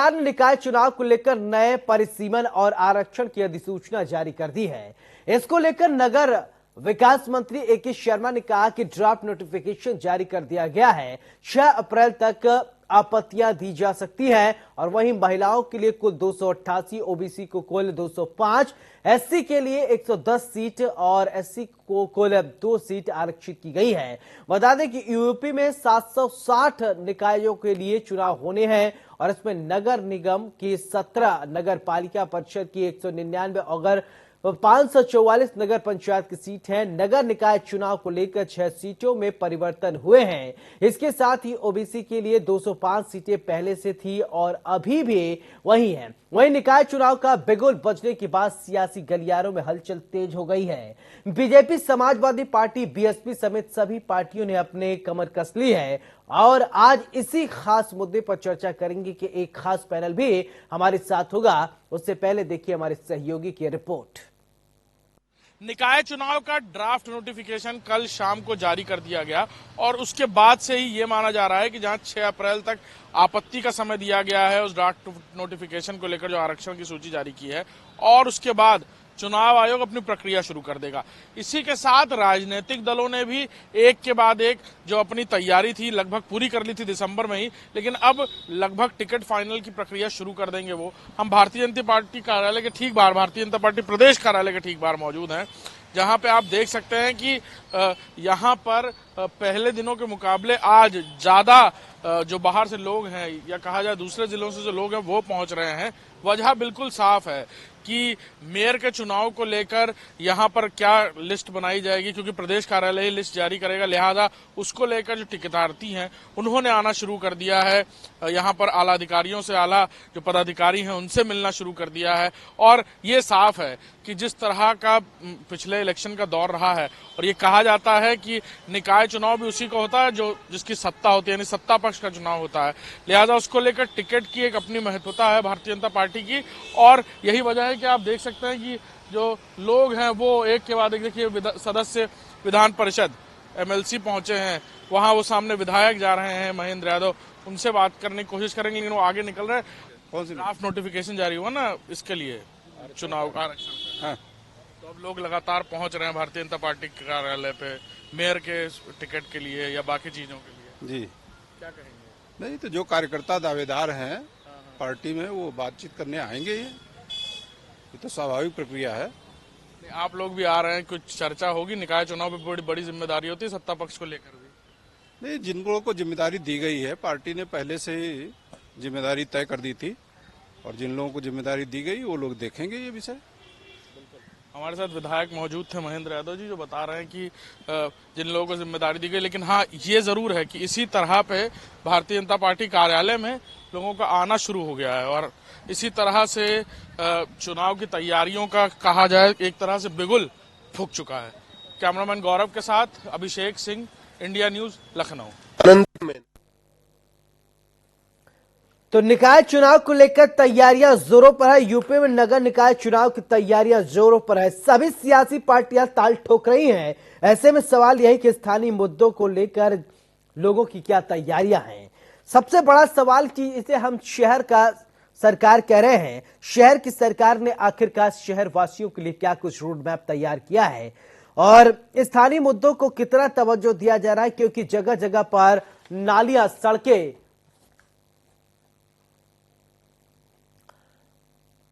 सरकार ने निकाय चुनाव को लेकर नए परिसीमन और आरक्षण की अधिसूचना जारी कर दी है। इसको लेकर नगर विकास मंत्री ए.के. शर्मा ने कहा कि ड्राफ्ट नोटिफिकेशन जारी कर दिया गया है। 6 अप्रैल तक आपत्तियां दी जा सकती है और वहीं महिलाओं के लिए कुल 288, ओबीसी को कुल 205, एससी के लिए 110 सीट और एससी को कुल 2 सीट आरक्षित की गई है। बता दें कि यूपी में 760 निकायों के लिए चुनाव होने हैं और इसमें नगर निगम की 17, नगर पालिका परिषद की 199 और 544 नगर पंचायत की सीट है। नगर निकाय चुनाव को लेकर 6 सीटों में परिवर्तन हुए हैं। इसके साथ ही ओबीसी के लिए 205 सीटें पहले से थी और अभी भी वही हैं। वहीं निकाय चुनाव का बिगुल बजने के बाद सियासी गलियारों में हलचल तेज हो गई है। बीजेपी, समाजवादी पार्टी, बीएसपी समेत सभी पार्टियों ने अपने कमर कस ली है और आज इसी खास मुद्दे पर चर्चा करेंगे कि एक खास पैनल भी हमारे साथ होगा। उससे पहले देखिए हमारे सहयोगी की रिपोर्ट। निकाय चुनाव का ड्राफ्ट नोटिफिकेशन कल शाम को जारी कर दिया गया और उसके बाद से ही ये माना जा रहा है कि जहां 6 अप्रैल तक आपत्ति का समय दिया गया है उस ड्राफ्ट नोटिफिकेशन को लेकर जो आरक्षण की सूची जारी की है, और उसके बाद चुनाव आयोग अपनी प्रक्रिया शुरू कर देगा। इसी के साथ राजनीतिक दलों ने भी एक के बाद एक जो अपनी तैयारी थी लगभग पूरी कर ली थी दिसंबर में ही, लेकिन अब लगभग टिकट फाइनल की प्रक्रिया शुरू कर देंगे वो। हम भारतीय जनता पार्टी कार्यालय के ठीक बाहर, भारतीय जनता पार्टी प्रदेश कार्यालय के ठीक बाहर मौजूद हैं, जहां पे आप देख सकते हैं कि यहां पर पहले दिनों के मुकाबले आज ज्यादा जो बाहर से लोग हैं या कहा जाए दूसरे जिलों से जो लोग हैं वो पहुंच रहे हैं। वजह बिल्कुल साफ है कि मेयर के चुनाव को लेकर यहां पर क्या लिस्ट बनाई जाएगी, क्योंकि प्रदेश कार्यालय ही लिस्ट जारी करेगा, लिहाजा उसको लेकर जो टिकटार्थी हैं उन्होंने आना शुरू कर दिया है। यहां पर आला अधिकारियों से, आला जो पदाधिकारी हैं उनसे मिलना शुरू कर दिया है और ये साफ है कि जिस तरह का पिछले इलेक्शन का दौर रहा है और ये कहा जाता है कि निकाय चुनाव भी उसी का होता है जो जिसकी सत्ता होती है, यानी सत्ता पक्ष का चुनाव होता है, लिहाजा उसको लेकर टिकट की एक अपनी महत्वता है भारतीय जनता पार्टी की। और यही वजह है कि आप देख सकते हैं कि जो लोग हैं वो एक के बाद एक, देखिए सदस्य विधान परिषद एमएलसी पहुंचे हैं, वहां वो सामने विधायक जा रहे हैं महेंद्र यादव, उनसे बात करने की कोशिश करेंगे लेकिन वो आगे निकल रहे हैं। ड्राफ्ट नोटिफिकेशन जारी हुआ ना इसके लिए चुनाव का आरक्षण, हाँ, तो अब लोग लगातार पहुंच रहे हैं भारतीय जनता पार्टी के कार्यालय पे मेयर के टिकट के लिए या बाकी चीजों के लिए। जी क्या कहेंगे? नहीं तो जो कार्यकर्ता दावेदार हैं पार्टी में वो बातचीत करने आएंगे, ये तो स्वाभाविक प्रक्रिया है। आप लोग भी आ रहे हैं, कुछ चर्चा होगी? निकाय चुनाव पे बड़ी बड़ी जिम्मेदारी होती है सत्ता पक्ष को लेकर भी। नहीं, जिन लोगों को जिम्मेदारी दी गई है पार्टी ने पहले से ही जिम्मेदारी तय कर दी थी और जिन लोगों को जिम्मेदारी दी गई वो लोग देखेंगे ये विषय। हमारे साथ विधायक मौजूद थे महेंद्र यादव जी, जो बता रहे हैं कि जिन लोगों को जिम्मेदारी दी गई, लेकिन हाँ ये जरूर है कि इसी तरह पे भारतीय जनता पार्टी कार्यालय में लोगों का आना शुरू हो गया है और इसी तरह से चुनाव की तैयारियों का कहा जाए एक तरह से बिगुल फूंक चुका है। कैमरामैन गौरव के साथ अभिषेक सिंह, इंडिया न्यूज, लखनऊ। तो निकाय चुनाव को लेकर तैयारियां जोरों पर है। यूपी में नगर निकाय चुनाव की तैयारियां जोरों पर है। सभी सियासी पार्टियां ताल ठोक रही हैं। ऐसे में सवाल यही कि स्थानीय मुद्दों को लेकर लोगों की क्या तैयारियां हैं। सबसे बड़ा सवाल कि इसे हम शहर का सरकार कह रहे हैं, शहर की सरकार ने आखिरकार शहर वासियों के लिए क्या कुछ रोड मैप तैयार किया है और स्थानीय मुद्दों को कितना तवज्जो दिया जा रहा है, क्योंकि जगह जगह पर नालियां, सड़कें,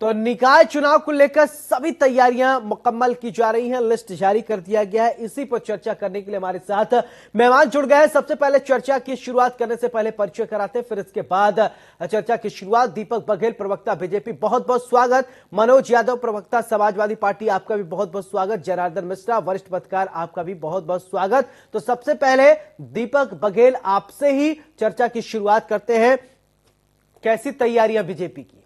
तो निकाय चुनाव को लेकर सभी तैयारियां मुकम्मल की जा रही हैं। लिस्ट जारी कर दिया गया है। इसी पर चर्चा करने के लिए हमारे साथ मेहमान जुड़ गए हैं। सबसे पहले चर्चा की शुरुआत करने से पहले परिचय कराते हैं, फिर इसके बाद चर्चा की शुरुआत। दीपक बघेल, प्रवक्ता बीजेपी, बहुत बहुत स्वागत। मनोज यादव, प्रवक्ता समाजवादी पार्टी, आपका भी बहुत बहुत स्वागत। जनार्दन मिश्रा, वरिष्ठ पत्रकार, आपका भी बहुत बहुत स्वागत। तो सबसे पहले दीपक बघेल, आपसे ही चर्चा की शुरुआत करते हैं। कैसी तैयारियां बीजेपी की?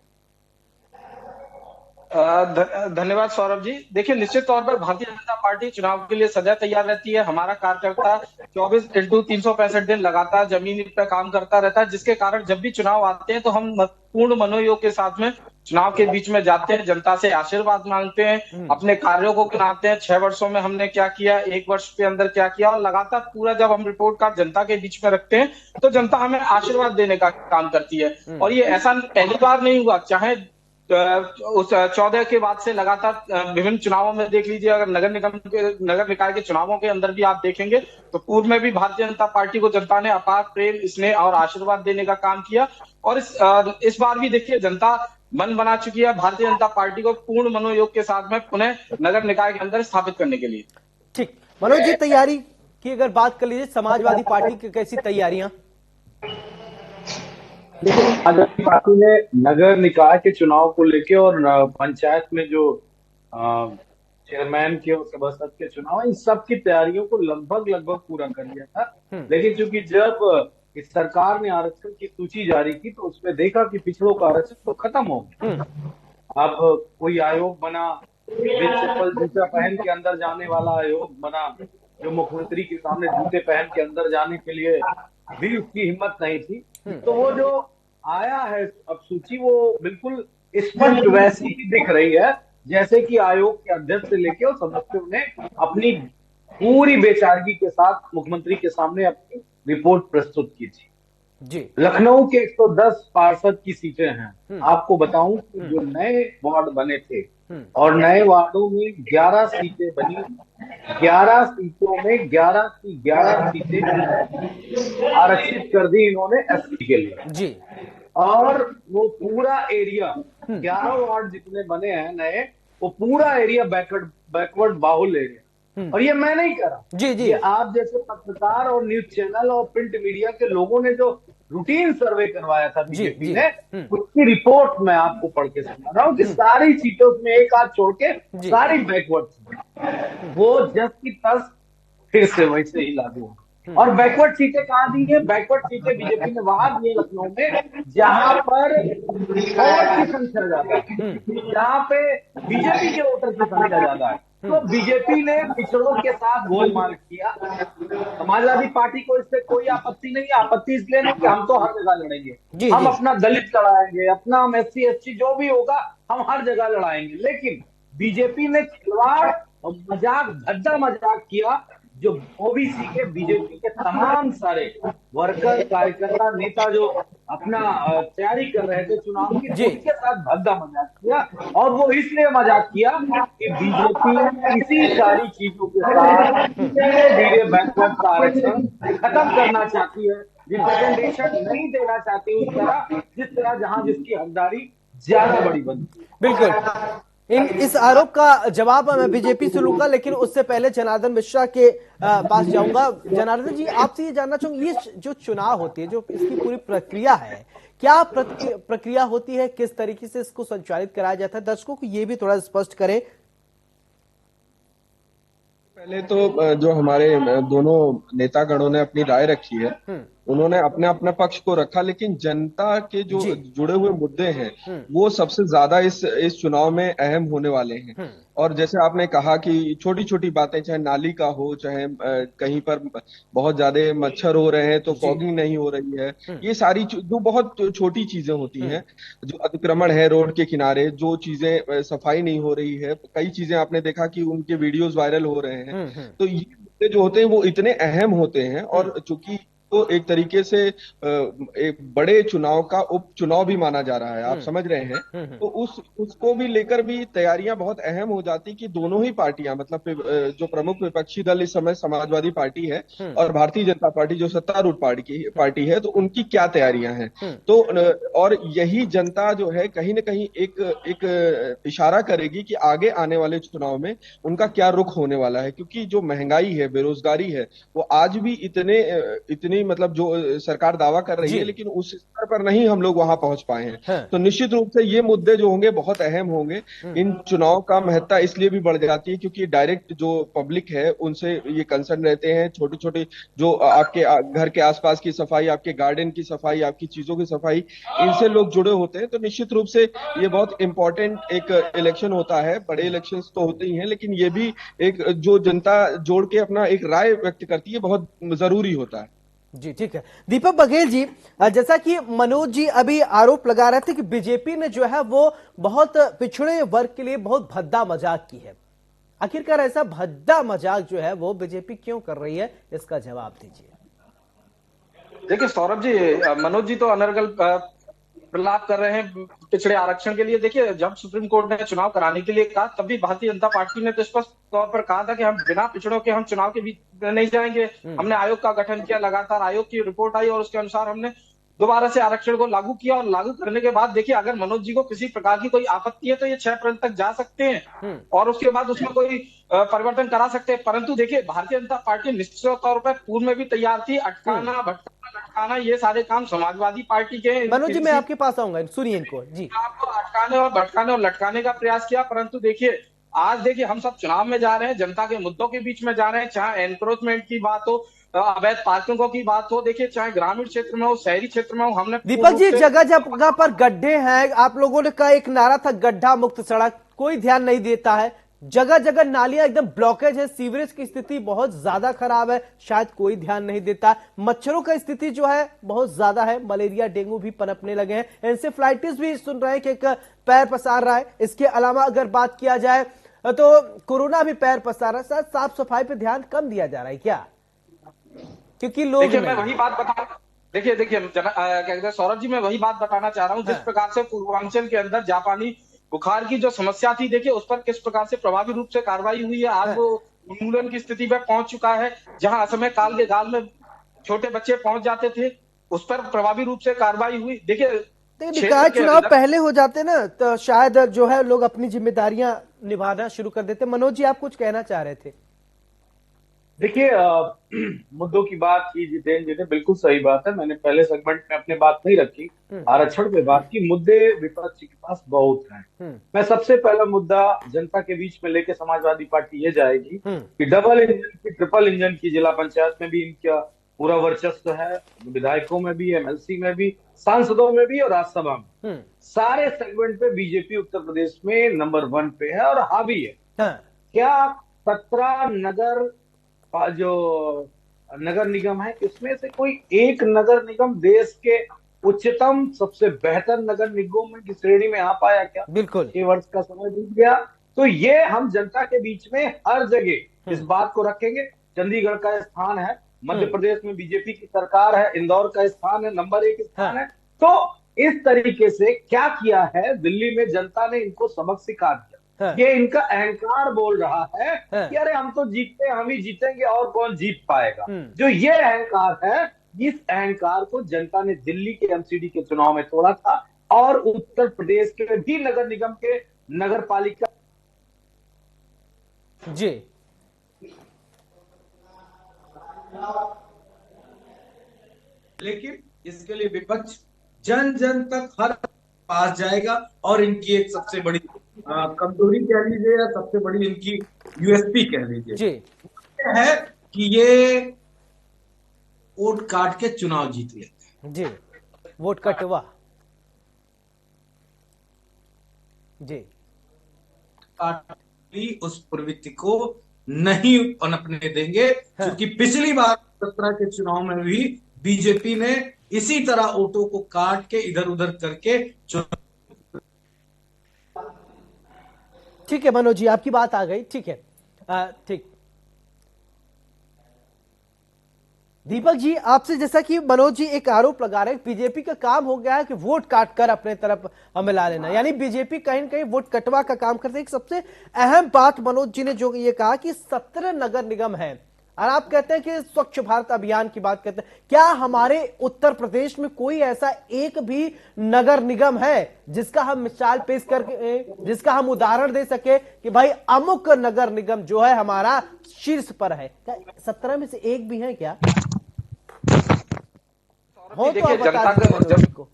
धन्यवाद सौरभ जी। देखिए, निश्चित तौर पर भारतीय जनता पार्टी चुनाव के लिए सदा तैयार रहती है। हमारा कार्यकर्ता 24x365 दिन लगातार जमीन पर काम करता रहता है, जिसके कारण जब भी चुनाव आते हैं तो हम पूर्ण मनोयोग के साथ में चुनाव के बीच में जाते हैं, जनता से आशीर्वाद मांगते हैं, अपने कार्यों को गिनाते हैं, 6 वर्षों में हमने क्या किया, 1 वर्ष के अंदर क्या किया, और लगातार पूरा जब हम रिपोर्ट कार्ड जनता के बीच में रखते हैं तो जनता हमें आशीर्वाद देने का काम करती है। और ये ऐसा पहली बार नहीं हुआ, चाहे उस 14 के बाद से लगातार विभिन्न चुनावों में देख लीजिए, अगर नगर निकाय के चुनावों के अंदर भी आप देखेंगे तो पूर्व में भी भारतीय जनता पार्टी को जनता ने अपार प्रेम, स्नेह और आशीर्वाद देने का काम किया। और इस बार भी देखिए जनता मन बना चुकी है भारतीय जनता पार्टी को पूर्ण मनोयोग के साथ में पुनः नगर निकाय के अंदर स्थापित करने के लिए। ठीक, मनोज जी, तैयारी की अगर बात कर लीजिए, समाजवादी पार्टी की कैसी तैयारियां? देखिए, समाजवादी पार्टी ने नगर निकाय के चुनाव को लेके और पंचायत में जो चेयरमैन के और सभासद के चुनाव, इन सब की तैयारियों को लगभग पूरा कर लिया था। लेकिन चूंकि जब इस सरकार ने आरक्षण की सूची जारी की तो उसमें देखा कि पिछड़ों का आरक्षण तो खत्म हो गया। अब कोई आयोग बना, चप्पल जूता पहन के अंदर जाने वाला आयोग बना, जो मुख्यमंत्री के सामने जूते पहन के अंदर जाने के लिए भी उसकी हिम्मत नहीं थी। तो वो जो आया है अब सूची, वो बिल्कुल स्पष्ट वैसी ही दिख रही है जैसे कि आयोग के अध्यक्ष से लेके और सदस्यों ने अपनी पूरी बेचारगी के साथ मुख्यमंत्री के सामने अपनी रिपोर्ट प्रस्तुत की थी जी। लखनऊ के 110 पार्षद की सीटें हैं। आपको बताऊं कि जो नए वार्ड बने थे और नए वार्डों में 11 सीटें बनी, 11 सीटों में 11 की 11 सीटें आरक्षित कर दी इन्होंने एससी के लिए जी। और वो पूरा एरिया 11 वार्ड जितने बने हैं नए, वो पूरा एरिया बैकवर्ड बाहुल एरिया। और ये मैं नहीं कह रहा जी जी, ये आप जैसे पत्रकार और न्यूज चैनल और प्रिंट मीडिया के लोगों ने जो रूटीन सर्वे करवाया था बीजेपी ने, उसकी रिपोर्ट मैं आपको पढ़ के सुना रहा हूँ कि सारी सीटों में एक हाथ छोड़ के सारी बैकवर्ड, वो जस की तस फिर से वैसे ही लागू हो। और बैकवर्ड सीटें कहाँ दी है? बैकवर्ड सीटें बीजेपी ने वहां दी है लखनऊ में जहां पर वोट की संख्या ज्यादा है, जहां पे बीजेपी के वोटर की संख्या ज्यादा है। तो बीजेपी ने पिछड़ों के साथ गोलमाल किया। समाजवादी पार्टी को इससे कोई आपत्ति नहीं है। आपत्ति इसलिए नहीं कि हम तो हर जगह लड़ेंगे, हम अपना दलित लड़ाएंगे, अपना हम SC ST जो भी होगा हम हर जगह लड़ाएंगे। लेकिन बीजेपी ने खिलवाड़ और मजाक, भद्दा मजाक किया जो ओबीसी के बीजेपी के तमाम सारे वर्कर, कार्यकर्ता, नेता जो अपना तैयारी कर रहे थे चुनाव की, उनके साथ भद्दा मजाक किया। और वो इसलिए मजाक किया कि बीजेपी इसी सारी चीजों के साथ धीरे धीरे बैकवर्ड का आरक्षण खत्म करना चाहती है, रिप्रेजेंटेशन नहीं देना चाहती उस तरह जिस तरह जहां जिसकी हकदारी ज्यादा बड़ी बनती है। बिल्कुल। इस आरोप का जवाब मैं बीजेपी से लूंगा, लेकिन उससे पहले जनार्दन मिश्रा के पास जाऊंगा। जनार्दन जी, आपसे ये जानना चाहूंगी, ये जो चुनाव होती है, जो इसकी पूरी प्रक्रिया है, क्या प्रक्रिया होती है, किस तरीके से इसको संचालित कराया जाता है? दर्शकों को ये भी थोड़ा स्पष्ट करें। पहले तो जो हमारे दोनों नेतागणों ने अपनी राय रखी है, उन्होंने अपने अपने पक्ष को रखा, लेकिन जनता के जो जुड़े हुए मुद्दे हैं वो सबसे ज्यादा इस चुनाव में अहम होने वाले हैं। और जैसे आपने कहा कि छोटी छोटी बातें, चाहे नाली का हो, चाहे कहीं पर बहुत ज्यादा मच्छर हो रहे हैं तो फॉगिंग नहीं हो रही है, ये सारी जो बहुत छोटी चीजें होती हैं, जो अतिक्रमण है रोड के किनारे, जो चीजें सफाई नहीं हो रही है, कई चीजें आपने देखा कि उनके वीडियोस वायरल हो रहे हैं। तो ये मुद्दे जो होते हैं वो इतने अहम होते हैं, और चूंकि तो एक तरीके से एक बड़े चुनाव का उपचुनाव भी माना जा रहा है, आप समझ रहे हैं, तो उसको भी लेकर भी तैयारियां बहुत अहम हो जाती कि दोनों ही पार्टियां, मतलब जो प्रमुख विपक्षी दल इस समय समाजवादी पार्टी है और भारतीय जनता पार्टी जो सत्तारूढ़ पार्टी है, तो उनकी क्या तैयारियां हैं। तो और यही जनता जो है कहीं ना कहीं एक इशारा करेगी कि आगे आने वाले चुनाव में उनका क्या रुख होने वाला है, क्योंकि जो महंगाई है, बेरोजगारी है, वो आज भी इतनी मतलब जो सरकार दावा कर रही है, लेकिन उस स्तर पर नहीं हम लोग वहां पहुंच पाए हैं। तो निश्चित रूप से ये मुद्दे जो होंगे बहुत अहम होंगे। इन चुनाव का महत्ता इसलिए भी बढ़ जाती है क्योंकि डायरेक्ट जो पब्लिक है उनसे ये कंसर्न रहते हैं। छोटी छोटी जो आपके घर के आसपास की सफाई, आपके गार्डन की सफाई, आपकी चीजों की सफाई, इनसे लोग जुड़े होते हैं। तो निश्चित रूप से ये बहुत इंपॉर्टेंट एक इलेक्शन होता है। बड़े इलेक्शन तो होते ही हैं, लेकिन ये भी एक जो जनता जोड़ के अपना एक राय व्यक्त करती है, बहुत जरूरी होता है। जी ठीक है। दीपक बघेल जी, जैसा कि मनोज जी अभी आरोप लगा रहे थे कि बीजेपी ने जो है वो बहुत पिछड़े वर्ग के लिए बहुत भद्दा मजाक की है, आखिरकार ऐसा भद्दा मजाक जो है वो बीजेपी क्यों कर रही है, इसका जवाब दीजिए। देखिए सौरभ जी, मनोज जी तो अनर्गल प्रलाप कर रहे हैं पिछड़े आरक्षण के लिए। देखिए, जब सुप्रीम कोर्ट ने चुनाव कराने के लिए कहा, तब भी भारतीय जनता पार्टी ने तो स्पष्ट तौर पर कहा था कि हम बिना पिछड़ों के हम चुनाव के बीच में नहीं जाएंगे। हमने आयोग का गठन किया, लगातार आयोग की रिपोर्ट आई और उसके अनुसार हमने दोबारा से आरक्षण को लागू किया। और लागू करने के बाद देखिए, अगर मनोज जी को किसी प्रकार की कोई आपत्ति है तो ये 6 अप्रैल तक जा सकते हैं और उसके बाद उसमें कोई परिवर्तन करा सकते हैं। परंतु देखिए, भारतीय जनता पार्टी निश्चित तौर पर पूर्व में भी तैयार थी। अटकाना भटकाना लटकाना ये सारे काम समाजवादी पार्टी के। मनोज जी मैं आपके पास आऊंगा, सुनिए इनको जी। आपको अटकाने और भटकाने और लटकाने का प्रयास किया, परंतु देखिए आज देखिए हम सब चुनाव में जा रहे हैं, जनता के मुद्दों के बीच में जा रहे हैं। चाहे एनक्रोचमेंट की बात हो, अवैध पार्किंगों की बात हो, देखिए चाहे ग्रामीण क्षेत्र में हो, शहरी क्षेत्र में हो, हमने दीपक जी जगह जगह पर गड्ढे हैं, आप लोगों ने कहा एक नारा था गड्ढा मुक्त सड़क, कोई ध्यान नहीं देता है। जगह जगह नालियां एकदम ब्लॉकेज है, सीवरेज की स्थिति बहुत ज्यादा खराब है, शायद कोई ध्यान नहीं देता। मच्छरों का स्थिति जो है बहुत ज्यादा है, मलेरिया डेंगू भी पनपने लगे हैं, एंसेफ्लाइटिस भी सुन रहे हैं कि एक पैर पसार रहा है। इसके अलावा अगर बात किया जाए तो कोरोना भी पैर पसार रहा है। साफ सफाई पे ध्यान कम दिया जा रहा है क्या, क्योंकि लोग देखिए मैं वही बात बता देखिए देखिए क्या कहते हैं सौरभ जी, मैं वही बात बताना चाह रहा हूँ। जिस प्रकार से पूर्वांचल के अंदर जापानी बुखार की जो समस्या थी, देखिए उस पर किस प्रकार से प्रभावी रूप से कार्रवाई हुई है। आज वो उन्मूलन की स्थिति में पहुंच चुका है। जहां असमय काल के गाल में छोटे बच्चे पहुंच जाते थे, उस पर प्रभावी रूप से कार्रवाई हुई। देखिए निकाय चुनाव पहले हो जाते ना तो शायद जो है लोग अपनी जिम्मेदारियां निभाना शुरू कर देते। मनोज जी आप कुछ कहना चाह रहे थे। देखिए मुद्दों की बात की जितेंद्र जी ने, बिल्कुल सही बात है। मैंने पहले सेगमेंट में अपनी बात नहीं रखी, आरक्षण पे बात की। मुद्दे विपक्ष के पास बहुत हैं। मैं सबसे पहला मुद्दा जनता के बीच में लेके समाजवादी पार्टी ये जाएगी कि डबल इंजन की, ट्रिपल इंजन की, जिला पंचायत में भी इनका पूरा वर्चस्व है, विधायकों में भी, एमएलसी में भी, सांसदों में भी और राज्यसभा में। सारे सेगमेंट पे बीजेपी उत्तर प्रदेश में नंबर 1 पे है और हावी है। क्या 17 जो नगर निगम है, इसमें से कोई एक नगर निगम देश के उच्चतम सबसे बेहतर नगर निगमों की श्रेणी में आ पाया क्या? बिल्कुल 6 वर्ष का समय बीत गया। तो ये हम जनता के बीच में हर जगह इस बात को रखेंगे। चंडीगढ़ का स्थान है, मध्य प्रदेश में बीजेपी की सरकार है, इंदौर का स्थान है, नंबर 1 स्थान है। तो इस तरीके से क्या किया है, दिल्ली में जनता ने इनको सबक सिखा दिया। ये इनका अहंकार बोल रहा है कि अरे हम तो जीतते हैं, हम ही जीतेंगे और कौन जीत पाएगा। जो ये अहंकार है, इस अहंकार को जनता ने दिल्ली के एमसीडी के चुनाव में तोड़ा था और उत्तर प्रदेश के भी नगर निगम के नगर पालिका जी लेकिन इसके लिए विपक्ष जन जन तक हर पास जाएगा और इनकी एक सबसे बड़ी कमजोरी कह लीजिए या सबसे बड़ी इनकी यूएसपी कह लीजिए जी है कि ये वोट काट के चुनाव जीत लेते हैं। जी वोट कटवा जी उस प्रवृत्ति को नहीं पनपने देंगे, क्योंकि पिछली बार 17 के चुनाव में भी बीजेपी ने इसी तरह वोटों को काट के इधर उधर करके ठीक है मनोज जी आपकी बात आ गई, ठीक है ठीक। दीपक जी आपसे, जैसा कि मनोज जी एक आरोप लगा रहे हैं बीजेपी का काम हो गया है कि वोट काट कर अपने तरफ मिला लेना, यानी बीजेपी कहीं न कहीं वोट कटवा का काम करते हैं। एक सबसे अहम बात मनोज जी ने जो ये कहा कि 17 नगर निगम है और आप कहते हैं कि स्वच्छ भारत अभियान की बात करते हैं। क्या हमारे उत्तर प्रदेश में कोई ऐसा एक भी नगर निगम है जिसका हम मिसाल पेश करके, जिसका हम उदाहरण दे सके कि भाई अमुक नगर निगम जो है हमारा शीर्ष पर है? क्या 17 में से एक भी है क्या? हो तो जनता को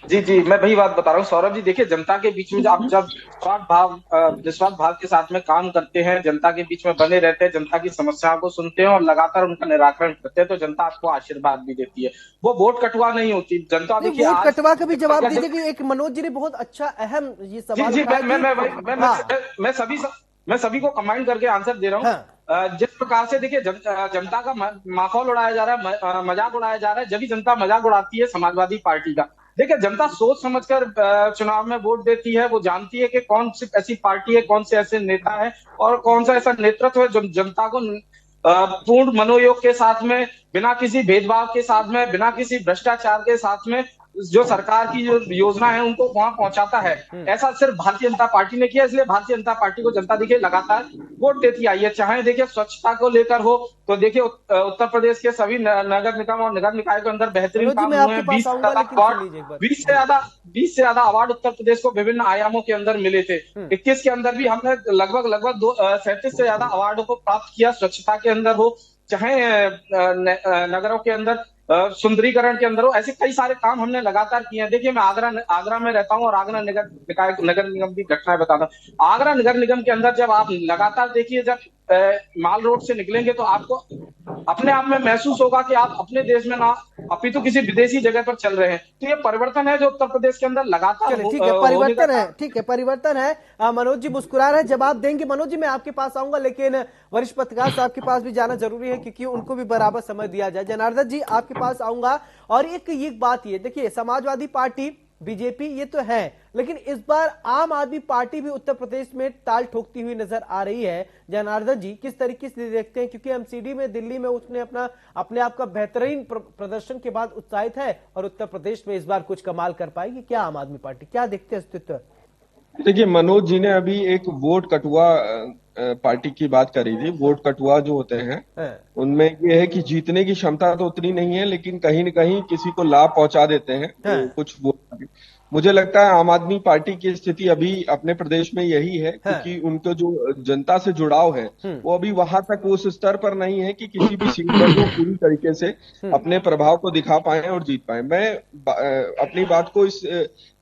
जी जी मैं वही बात बता रहा हूँ सौरभ जी। देखिए जनता के बीच में आप जब निस्वार्थ भाव के साथ में काम करते हैं, जनता के बीच में बने रहते हैं, जनता की समस्याओं को सुनते हैं और लगातार उनका निराकरण करते हैं, तो जनता आपको आशीर्वाद भी देती है। वो वोट कटवा नहीं होती जनता। देखिए वोट कटवा का भी जवाब दीजिए कि एक मनोज जी ने बहुत अच्छा अहम ये सवाल जी मैं सभी को कमांड करके आंसर दे रहा हूँ। जिस प्रकार से देखिए जनता का माहौल उड़ाया जा रहा है, मजाक उड़ाया जा रहा है, जब भी जनता मजाक उड़ाती है समाजवादी पार्टी का। देखिए जनता सोच समझकर चुनाव में वोट देती है। वो जानती है कि कौन सी ऐसी पार्टी है, कौन से ऐसे नेता है और कौन सा ऐसा नेतृत्व है जो जनता को पूर्ण मनोयोग के साथ में, बिना किसी भेदभाव के साथ में, बिना किसी भ्रष्टाचार के साथ में जो सरकार की जो योजना है उनको वहां पहुंचाता है। ऐसा सिर्फ भारतीय जनता पार्टी ने किया, इसलिए भारतीय जनता पार्टी को जनता देखिए लगातार वोट देती आई है। चाहे देखिए स्वच्छता को लेकर हो तो देखिए उत्तर प्रदेश के सभी नगर निगम और नगर निकाय के अंदर बेहतरीन काम हुए हैं। 20 से ज्यादा अवार्ड उत्तर प्रदेश को विभिन्न आयामों के अंदर मिले थे। 21 के अंदर भी हमने लगभग 37 से ज्यादा अवार्डों को प्राप्त किया। स्वच्छता के अंदर हो, चाहे नगरों के अंदर सुंदरीकरण के अंदर हो, ऐसे कई सारे काम हमने लगातार किए हैं। देखिए मैं आगरा में रहता हूँ और आगरा नगर निगम की घटनाएं बताता हूँ। आगरा नगर निगम के अंदर जब आप लगातार देखिए, जब माल रोड से निकलेंगे तो आपको अपने आप में महसूस होगा कि आप अपने देश में ना अपितु किसी विदेशी जगह पर चल रहे हैं। तो ये परिवर्तन है जो उत्तर प्रदेश के अंदर लगातार ठीक है, परिवर्तन है, ठीक है, परिवर्तन है। मनोज जी मुस्कुरा रहे हैं, जवाब देंगे। मनोज जी मैं आपके पास आऊंगा, लेकिन वरिष्ठ पत्रकार साहब के पास भी जाना जरूरी है क्योंकि उनको भी बराबर समय दिया जाए। जनार्दन जी आपके पास आऊंगा। और एक बात ये देखिए, समाजवादी पार्टी बीजेपी ये तो है, लेकिन इस बार आम आदमी पार्टी भी उत्तर प्रदेश में ताल ठोकती हुई नजर आ रही है। जनार्दन जी किस तरीके से देखते हैं, क्योंकि एमसीडी में दिल्ली में उसने अपने आप का बेहतरीन प्रदर्शन के बाद उत्साहित है और उत्तर प्रदेश में इस बार कुछ कमाल कर पाएगी क्या आम आदमी पार्टी? क्या देखते हैं अस्तित्व? देखिए मनोज जी ने अभी एक वोट कटुआ पार्टी की बात करी थी। वोट कटुआ जो होते हैं उनमें ये है कि जीतने की क्षमता तो उतनी नहीं है, लेकिन कहीं न कहीं किसी को लाभ पहुंचा देते हैं तो कुछ वोट। मुझे लगता है आम आदमी पार्टी की स्थिति अभी अपने प्रदेश में यही है, क्योंकि उनको जो जनता से जुड़ाव है वो अभी वहां तक उस स्तर पर नहीं है कि किसी भी सीट पर वो पूरी तरीके से अपने प्रभाव को दिखा पाए और जीत पाए। मैं अपनी बात को इस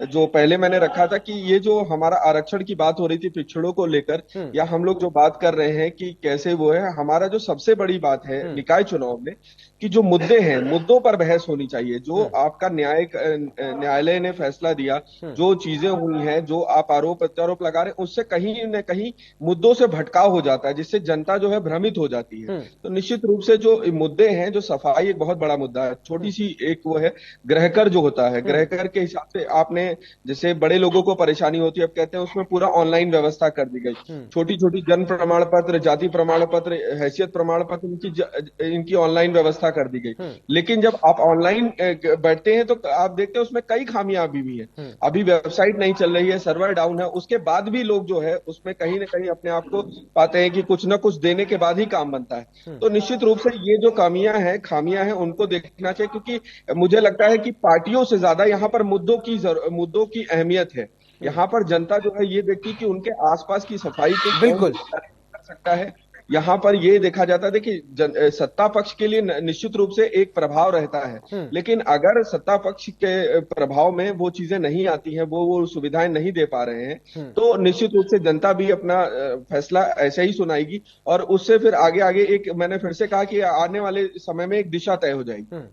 जो पहले मैंने रखा था कि ये जो हमारा आरक्षण की बात हो रही थी पिछड़ों को लेकर, या हम लोग जो बात कर रहे हैं कि कैसे वो है, हमारा जो सबसे बड़ी बात है निकाय चुनाव में कि जो मुद्दे हैं, मुद्दों पर बहस होनी चाहिए। जो आपका न्यायालय ने फैसला दिया, जो चीजें हुई हैं, जो आप आरोप प्रत्यारोप लगा रहे हैं, उससे कहीं न कहीं मुद्दों से भटकाव हो जाता है, जिससे जनता जो है भ्रमित हो जाती है। तो निश्चित रूप से जो मुद्दे हैं, जो सफाई एक बहुत बड़ा मुद्दा है। छोटी सी एक वो है गृहकर जो होता है, गृहकर के हिसाब से आपने जैसे बड़े लोगों को परेशानी होती है, अब कहते हैं उसमें पूरा ऑनलाइन व्यवस्था कर दी गई। छोटी छोटी जन्म प्रमाण पत्र, जाति प्रमाण पत्र, हैसियत प्रमाण पत्र, इनकी ऑनलाइन व्यवस्था कर दी गई। लेकिन जब आप ऑनलाइन बैठते हैं तो आप देखते हैं उसमें कई खामियां अभी भी हैं। अभी वेबसाइट नहीं चल रही है, सर्वर डाउन है, उसके बाद भी लोग जो है उसमें कहीं ना कहीं अपने आप को पाते हैं कि कुछ ना कुछ देने के बाद ही काम बनता है। तो निश्चित रूप से ये जो खामियां हैं उनको देखना चाहिए, क्योंकि मुझे लगता है कि पार्टियों से ज्यादा यहाँ पर मुद्दों की अहमियत है। यहाँ पर जनता जो है ये देखती है कि उनके आसपास की सफाई को बिल्कुल कर सकता है। यहाँ पर ये देखा जाता है, देखिए सत्ता पक्ष के लिए निश्चित रूप से एक प्रभाव रहता है, लेकिन अगर सत्ता पक्ष के प्रभाव में वो चीजें नहीं आती हैं, वो सुविधाएं नहीं दे पा रहे हैं, तो निश्चित रूप से जनता भी अपना फैसला ऐसे ही सुनाएगी और उससे फिर आगे आगे एक, मैंने फिर से कहा कि आने वाले समय में एक दिशा तय हो जाएगी।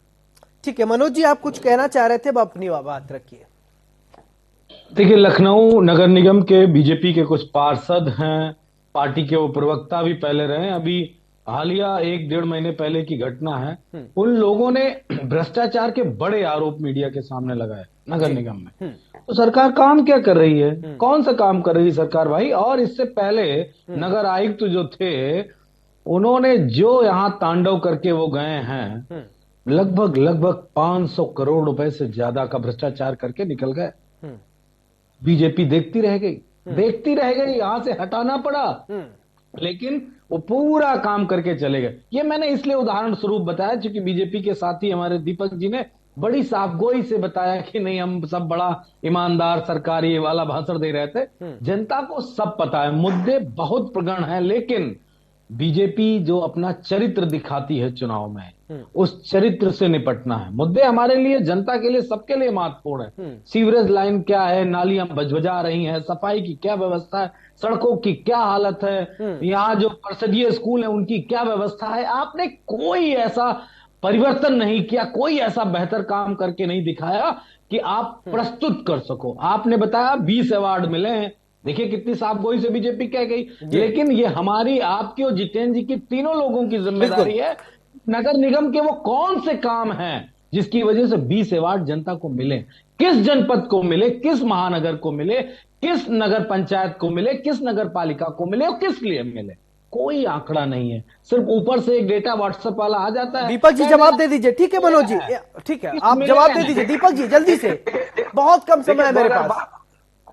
ठीक है मनोज जी, आप कुछ कहना चाह रहे थे, अब अपनी बात रखिए। देखिए लखनऊ नगर निगम के बीजेपी के कुछ पार्षद हैं, पार्टी के वो प्रवक्ता भी पहले रहे। अभी हालिया 1-1.5 महीने पहले की घटना है, उन लोगों ने भ्रष्टाचार के बड़े आरोप मीडिया के सामने लगाए नगर निगम में। तो सरकार काम क्या कर रही है, कौन सा काम कर रही है सरकार भाई? और इससे पहले नगर आयुक्त जो थे उन्होंने जो यहाँ तांडव करके वो गए हैं, लगभग 500 करोड़ रुपए से ज्यादा का भ्रष्टाचार करके निकल गए। बीजेपी देखती रह गई, यहां से हटाना पड़ा, लेकिन वो पूरा काम करके चले गए। ये मैंने इसलिए उदाहरण स्वरूप बताया क्योंकि बीजेपी के साथी हमारे दीपक जी ने बड़ी साफगोई से बताया कि नहीं हम सब बड़ा ईमानदार सरकारी वाला भाषण दे रहे थे। जनता को सब पता है, मुद्दे बहुत प्रगण हैं, लेकिन बीजेपी जो अपना चरित्र दिखाती है चुनाव में, उस चरित्र से निपटना है। मुद्दे हमारे लिए, जनता के लिए, सबके लिए महत्वपूर्ण है। सीवरेज लाइन क्या है, नालियां बजबजा रही हैं, सफाई की क्या व्यवस्था है, सड़कों की क्या हालत है, यहाँ जो परिषदीय स्कूल है उनकी क्या व्यवस्था है। आपने कोई ऐसा परिवर्तन नहीं किया, कोई ऐसा बेहतर काम करके नहीं दिखाया कि आप प्रस्तुत कर सको। आपने बताया 20 अवार्ड मिले हैं, देखिए कितनी साफ गोई से बीजेपी कह गई। लेकिन ये हमारी, आपकी और जितेंद्र जी की, तीनों लोगों की जिम्मेदारी है। नगर निगम के वो कौन से काम हैं जिसकी वजह से 20 अवार्ड जनता को मिले, किस जनपद को मिले, किस महानगर को मिले, किस नगर पंचायत को मिले, किस नगर पालिका को मिले और किस लिए मिले, कोई आंकड़ा नहीं है। सिर्फ ऊपर से एक डेटा व्हाट्सएप वाला आ जाता है। दीपक जी जवाब दे दीजिए। ठीक है मनोज जी, ठीक है, आप जवाब दे दीजिए दीपक जी जल्दी से, बहुत कम समय है मेरे पास।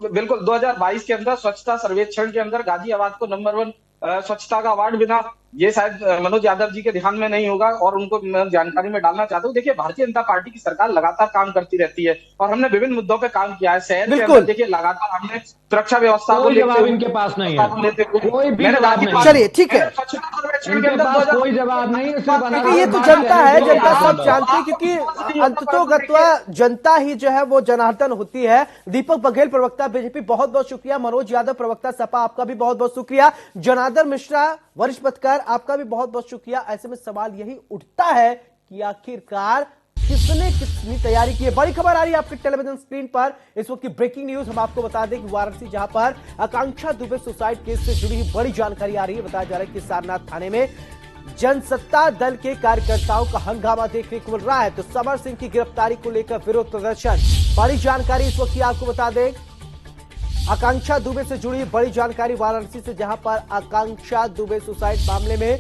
बिल्कुल 2022 के अंदर स्वच्छता सर्वेक्षण के अंदर गाजियाबाद को नंबर 1 स्वच्छता का अवार्ड मिला। ये शायद मनोज यादव जी के ध्यान में नहीं होगा और उनको मैं जानकारी में डालना चाहता हूँ। देखिए भारतीय जनता पार्टी की सरकार लगातार काम करती रहती है और हमने विभिन्न मुद्दों पे काम किया है। शहर के अंदर देखिए लगातार हमने सुरक्षा व्यवस्था को जवाब इनके पास नहीं है, कोई भी जवाब नहीं। चलिए ठीक है, कोई जवाब नहीं है। ये तो जनता है, जनता सब जानती है, क्योंकि अंततोगत्वा जनता ही जो है वो जनार्दन होती है। दीपक बघेल प्रवक्ता बीजेपी, बहुत बहुत शुक्रिया। मनोज यादव प्रवक्ता सपा, आपका भी बहुत बहुत शुक्रिया। जनार्दन मिश्रा वरिष्ठ पत्रकार, आपका भी बहुत बहुत शुक्रिया। ऐसे में सवाल यही उठता है कि आखिरकार किसने कितनी तैयारी की है। बड़ी खबर आ रही है आपके टेलीविजन स्क्रीन पर इस वक्त की ब्रेकिंग न्यूज। हम आपको बता दें कि वाराणसी जहां पर आकांक्षा दुबे सुसाइड केस से जुड़ी हुई बड़ी जानकारी आ रही है। बताया जा रहा है कि सारनाथ थाने में जनसत्ता दल के कार्यकर्ताओं का हंगामा देखने को मिल रहा है। तो समर सिंह की गिरफ्तारी को लेकर विरोध प्रदर्शन, बड़ी जानकारी इस वक्त की आपको बता दें। आकांक्षा दुबे से जुड़ी बड़ी जानकारी वाराणसी से, जहां पर आकांक्षा दुबे सुसाइड मामले में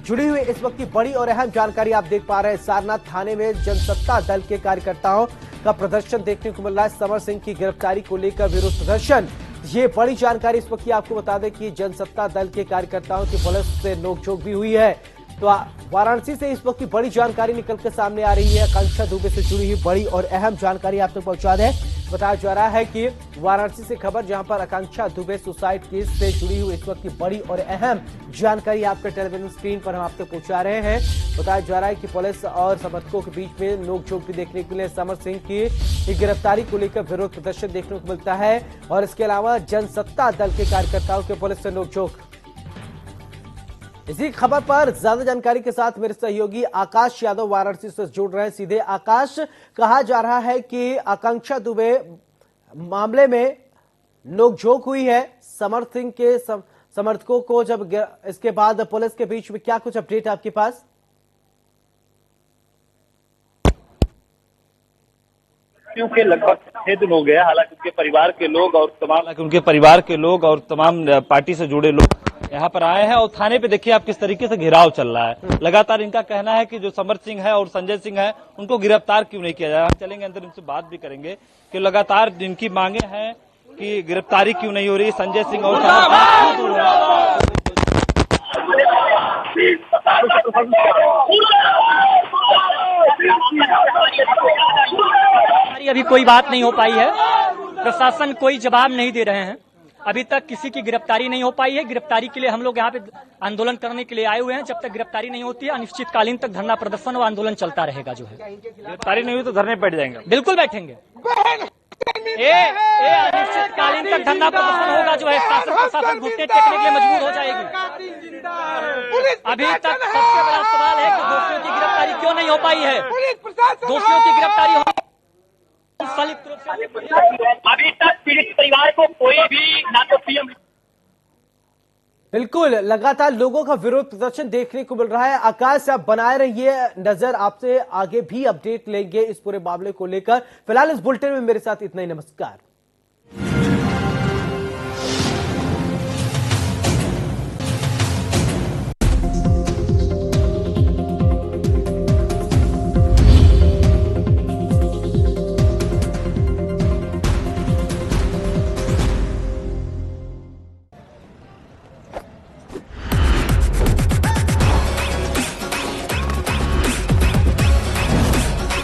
जुड़ी हुई इस वक्त की बड़ी और अहम जानकारी आप देख पा रहे हैं। सारनाथ थाने में जनसत्ता दल के कार्यकर्ताओं का प्रदर्शन देखने को मिल रहा है। समर सिंह की गिरफ्तारी को लेकर विरोध प्रदर्शन, ये बड़ी जानकारी इस वक्त की आपको बता दें कि जनसत्ता दल के कार्यकर्ताओं की पुलिस से नोकझोंक भी हुई है। तो वाराणसी से इस वक्त की बड़ी जानकारी निकल कर सामने आ रही है। आकांक्षा दुबे से जुड़ी हुई बड़ी और अहम जानकारी आप तक पहुंचा दें। बताया जा रहा है कि वाराणसी से खबर, जहां पर आकांक्षा दुबे सुसाइड केस से जुड़ी हुई इस वक्त की बड़ी और अहम जानकारी आपके टेलीविजन स्क्रीन पर हम आप तक पहुंचा रहे हैं। बताया जा रहा है कि पुलिस और समर्थकों के बीच में नोकझोंक भी देखने को मिले। समर सिंह की गिरफ्तारी को लेकर विरोध प्रदर्शन देखने को मिलता है और इसके अलावा जनसत्ता दल के कार्यकर्ताओं के पुलिस से नोकझोंक। इसी खबर पर ज्यादा जानकारी के साथ मेरे सहयोगी आकाश यादव वाराणसी से जुड़ रहे हैं सीधे। आकाश, कहा जा रहा है कि आकांक्षा दुबे मामले में नोकझोंक हुई है समर सिंह के समर्थकों को, जब इसके बाद पुलिस के बीच में क्या कुछ अपडेट आपके पास? क्योंकि लगभग 6 दिन हो गया, हालांकि उनके परिवार के लोग और तमाम पार्टी से जुड़े लोग यहाँ पर आए हैं और थाने पे देखिए आप किस तरीके से घेराव चल रहा है। लगातार इनका कहना है कि जो समर सिंह है और संजय सिंह है उनको गिरफ्तार क्यों नहीं किया जाए। हम चलेंगे अंदर, इनसे बात भी करेंगे कि लगातार जिनकी मांगे हैं कि गिरफ्तारी क्यों नहीं हो रही संजय सिंह और अभी कोई बात नहीं हो पाई है। प्रशासन कोई जवाब नहीं दे रहे हैं। अभी तक किसी की गिरफ्तारी नहीं हो पाई है। गिरफ्तारी के लिए हम लोग यहाँ पे आंदोलन करने के लिए आए हुए हैं। जब तक गिरफ्तारी नहीं होती है अनिश्चितकालीन तक धरना प्रदर्शन और आंदोलन चलता रहेगा। जो है गिरफ्तारी नहीं हुई तो धरने बैठ जाएंगे। बिल्कुल बैठेंगे। अनिश्चितकालीन तक धरना प्रदर्शन होगा। जो है शासन प्रशासन घुटने टेकने के लिए मजबूर हो जाएगी। अभी तक सबसे बड़ा सवाल है कि दोषियों की गिरफ्तारी क्यों नहीं हो पाई है। दोषियों की गिरफ्तारी अभी तक पीड़ित परिवार को कोई भी ना तो पीएम। बिल्कुल, लगातार लोगों का विरोध प्रदर्शन देखने को मिल रहा है। आकाश, आप बनाए रहिए नजर, आपसे आगे भी अपडेट लेंगे इस पूरे मामले को लेकर। फिलहाल इस बुलेटिन में मेरे साथ इतना ही। नमस्कार।